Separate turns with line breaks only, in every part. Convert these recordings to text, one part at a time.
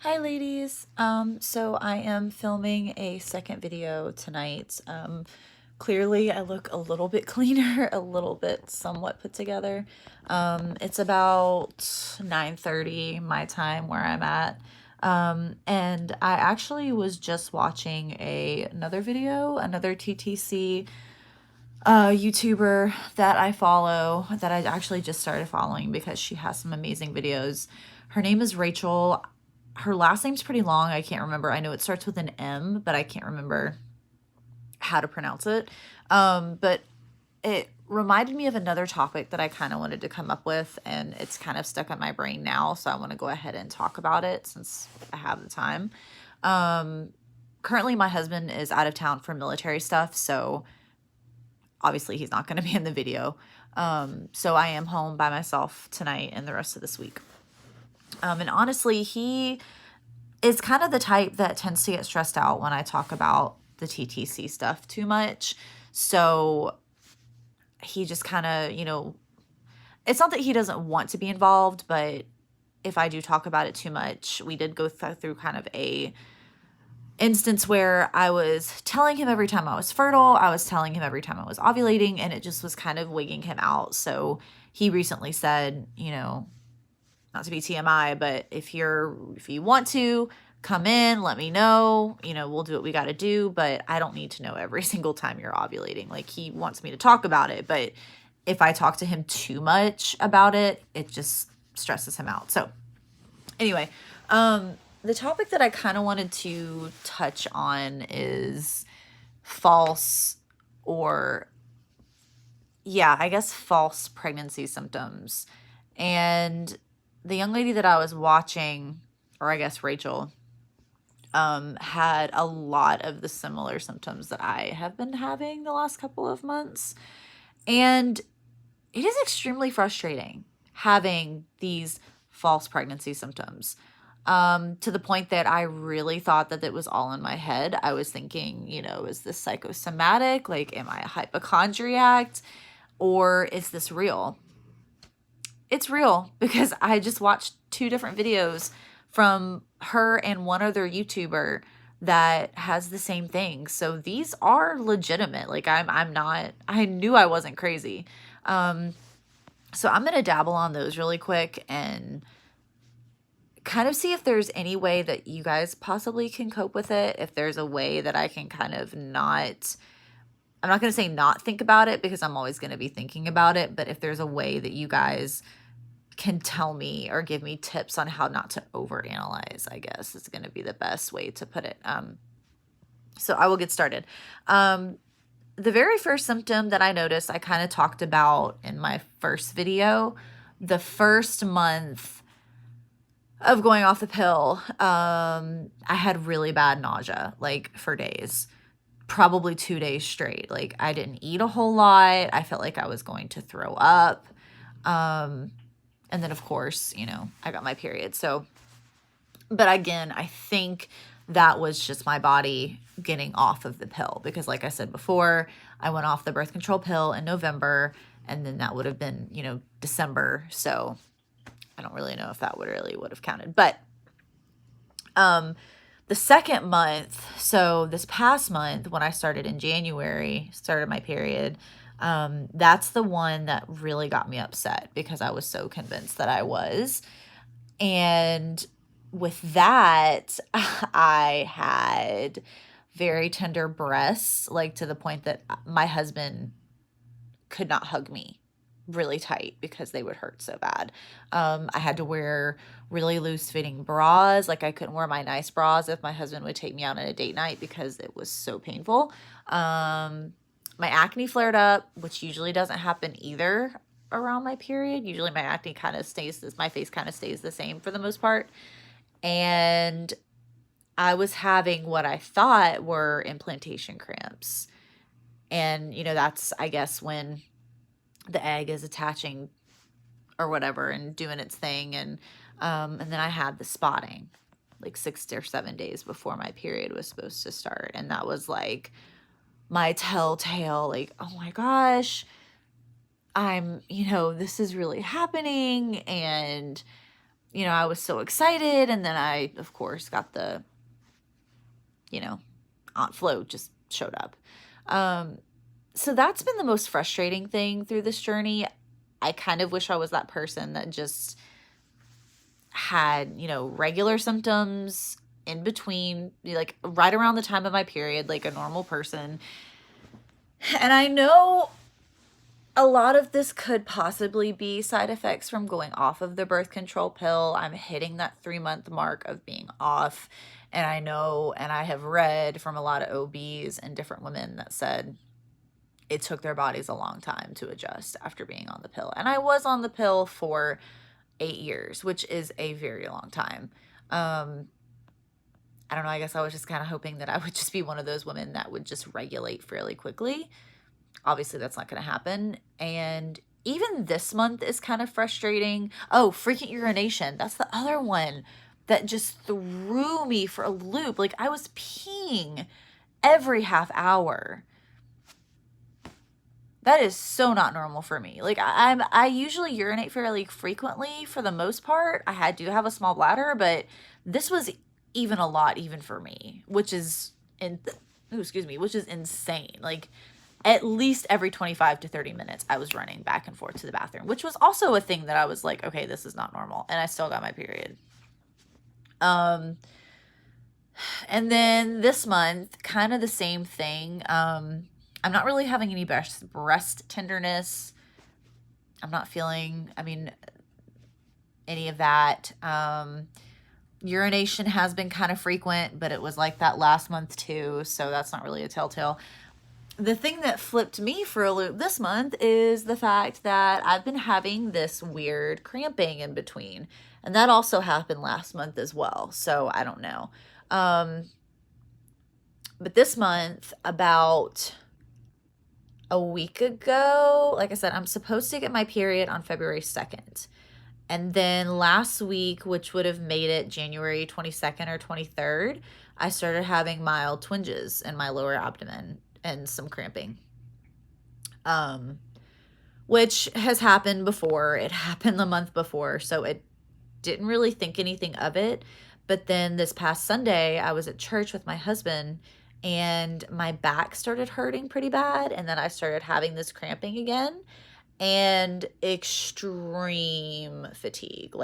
Hi ladies. So I am filming a second video tonight. Clearly I look a little bit cleaner, a little bit somewhat put together. It's about 9:30 my time where I'm at. And I actually was just watching another video, another TTC YouTuber that I follow, that I actually just started following because she has some amazing videos. Her name is Rachel. Her last name's pretty long. I can't remember. I know it starts with an M, but I can't remember how to pronounce it. But it reminded me of another topic that I kind of wanted to come up with, and it's kind of stuck in my brain now. So I want to go ahead and talk about it since I have the time. Currently, my husband is out of town for military stuff, so obviously he's not going to be in the video. So I am home by myself tonight and the rest of this week. And honestly, he is kind of the type that tends to get stressed out when I talk about the TTC stuff too much. So he just kind of, it's not that he doesn't want to be involved, but if I do talk about it too much, we did go through kind of a instance where I was telling him every time I was fertile, I was telling him every time I was ovulating, and it just was kind of wigging him out. So he recently said, not to be TMI, but if you want to come in, let me know, we'll do what we got to do, but I don't need to know every single time you're ovulating. Like, he wants me to talk about it, but if I talk to him too much about it, it just stresses him out. So anyway, the topic that I kind of wanted to touch on is false or, yeah, I guess false pregnancy symptoms. And the young lady that I was watching, or I guess Rachel, had a lot of the similar symptoms that I have been having the last couple of months. And it is extremely frustrating having these false pregnancy symptoms, to the point that I really thought that it was all in my head. I was thinking, is this psychosomatic? Like, am I a hypochondriac? Or is this real? It's real because I just watched two different videos from her and one other YouTuber that has the same thing. So these are legitimate. Like, I'm not, I knew I wasn't crazy. So I'm going to dabble on those really quick and kind of see if there's any way that you guys possibly can cope with it. If there's a way that I can kind of not, I'm not going to say not think about it because I'm always going to be thinking about it, but if there's a way that you guys can tell me or give me tips on how not to overanalyze, I guess is going to be the best way to put it. So I will get started. The very first symptom that I noticed, I kind of talked about in my first video. The first month of going off the pill, I had really bad nausea, like for days, probably 2 days straight. Like, I didn't eat a whole lot. I felt like I was going to throw up. And then, of course, I got my period. So, but again, I think that was just my body getting off of the pill because, like I said before, I went off the birth control pill in November, and then that would have been, December. So I don't really know if that would have counted. But the second month, so this past month when I started in January, started my period, that's the one that really got me upset because I was so convinced that I was. And with that, I had very tender breasts, like to the point that my husband could not hug me really tight because they would hurt so bad. I had to wear really loose fitting bras. Like, I couldn't wear my nice bras if my husband would take me out on a date night because it was so painful. My acne flared up, which usually doesn't happen either around my period. Usually my acne kind of stays, my face kind of stays the same for the most part. And I was having what I thought were implantation cramps. And, that's, I guess, when the egg is attaching or whatever and doing its thing. And then I had the spotting like 6 or 7 days before my period was supposed to start. And that was like my telltale, like, oh my gosh, this is really happening. And, I was so excited. And then I, of course, got the, Aunt Flo just showed up. So that's been the most frustrating thing through this journey. I kind of wish I was that person that just had, regular symptoms in between, like right around the time of my period, like a normal person. And I know a lot of this could possibly be side effects from going off of the birth control pill. I'm hitting that 3-month mark of being off. And I know, and I have read from a lot of OBs and different women that said it took their bodies a long time to adjust after being on the pill. And I was on the pill for 8 years, which is a very long time. I don't know. I guess I was just kind of hoping that I would just be one of those women that would just regulate fairly quickly. Obviously, that's not going to happen. And even this month is kind of frustrating. Oh, frequent urination. That's the other one that just threw me for a loop. Like, I was peeing every half hour. That is so not normal for me. Like, I usually urinate fairly frequently for the most part. I do have a small bladder, but this was even a lot even for me, which is which is insane. Like, at least every 25 to 30 minutes, I was running back and forth to the bathroom, which was also a thing that I was like, okay, this is not normal. And I still got my period. And then this month, kind of the same thing. I'm not really having any breast tenderness. I'm not feeling, any of that. Urination has been kind of frequent, but it was like that last month too. So that's not really a telltale. The thing that flipped me for a loop this month is the fact that I've been having this weird cramping in between. And that also happened last month as well. So I don't know. But this month, about a week ago, like I said, I'm supposed to get my period on February 2nd. And then last week, which would have made it January 22nd or 23rd, I started having mild twinges in my lower abdomen and some cramping, which has happened before. It happened the month before, so it didn't really think anything of it. But then this past Sunday, I was at church with my husband, and my back started hurting pretty bad, and then I started having this cramping again, and extreme fatigue,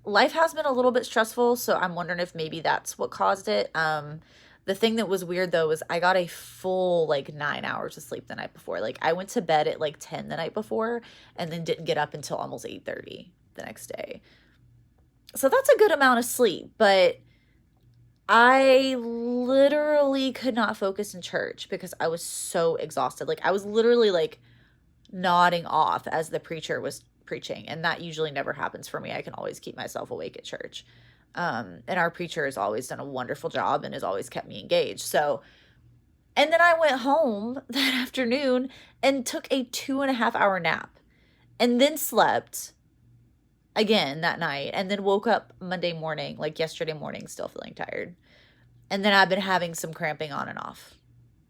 life has been a little bit stressful, so I'm wondering if maybe that's what caused it. The thing that was weird though was I got a full 9 hours of sleep the night before. Like, I went to bed at 10 the night before and then didn't get up until almost 8:30 the next day. So that's a good amount of sleep, but I literally could not focus in church because I was so exhausted. Like, I was literally nodding off as the preacher was preaching, and that usually never happens for me. I can always keep myself awake at church. And our preacher has always done a wonderful job and has always kept me engaged. So, and then I went home that afternoon and took a 2.5-hour nap and then slept again that night, and then woke up Monday morning, yesterday morning, still feeling tired. And then I've been having some cramping on and off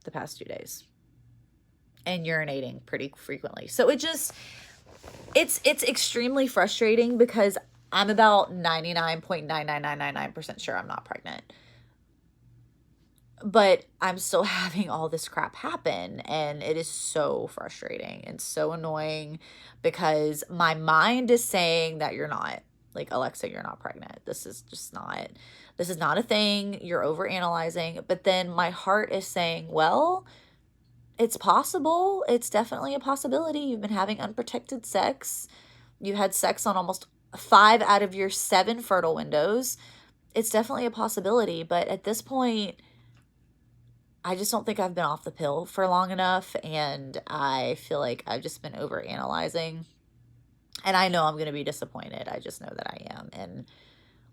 the past 2 days and urinating pretty frequently. So it's extremely frustrating because I'm about 99.99999% sure I'm not pregnant. But I'm still having all this crap happen, and it is so frustrating and so annoying because my mind is saying that you're not. Like, Alexa, you're not pregnant. This is not a thing. You're overanalyzing. But then my heart is saying, well, it's possible. It's definitely a possibility. You've been having unprotected sex. You had sex on almost 5 out of your 7 fertile windows. It's definitely a possibility. But at this point, I just don't think I've been off the pill for long enough. And I feel like I've just been overanalyzing. And I know I'm going to be disappointed. I just know that I am. And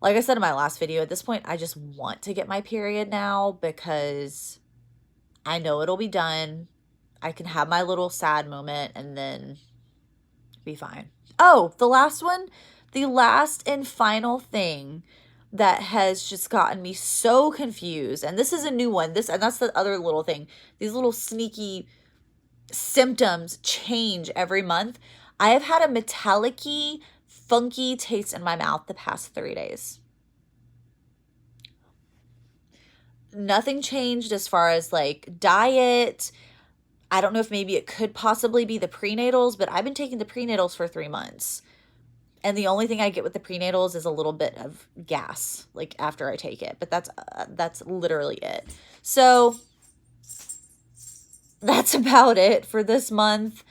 like I said in my last video, at this point, I just want to get my period now because I know it'll be done. I can have my little sad moment and then be fine. Oh, the last and final thing that has just gotten me so confused. And this is a new one. And that's the other little thing. These little sneaky symptoms change every month. I have had a metallic-y, funky taste in my mouth the past 3 days. Nothing changed as far as like diet. I don't know if maybe it could possibly be the prenatals, but I've been taking the prenatals for 3 months. And the only thing I get with the prenatals is a little bit of gas, like after I take it. But that's literally it. So that's about it for this month.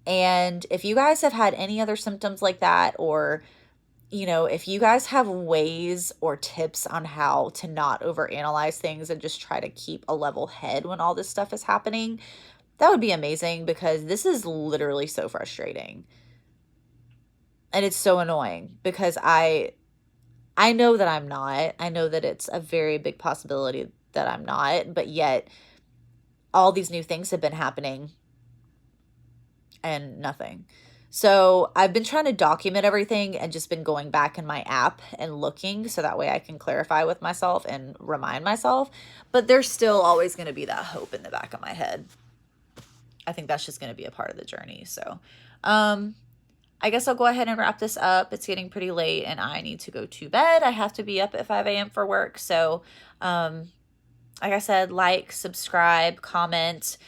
And if you guys have had any other symptoms like that, or if you guys have ways or tips on how to not overanalyze things and just try to keep a level head when all this stuff is happening, that would be amazing, because this is literally so frustrating. And it's so annoying because I know that I'm not. I know that it's a very big possibility that I'm not, but yet all these new things have been happening and nothing. So I've been trying to document everything and just been going back in my app and looking so that way I can clarify with myself and remind myself. But there's still always going to be that hope in the back of my head. I think that's just going to be a part of the journey. So I guess I'll go ahead and wrap this up. It's getting pretty late and I need to go to bed. I have to be up at 5 a.m. for work. So like I said, like, subscribe, comment.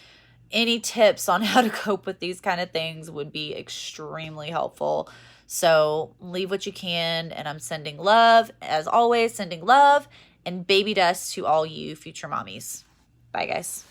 Any tips on how to cope with these kind of things would be extremely helpful. So leave what you can, and I'm sending love, as always, sending love and baby dust to all you future mommies. Bye, guys.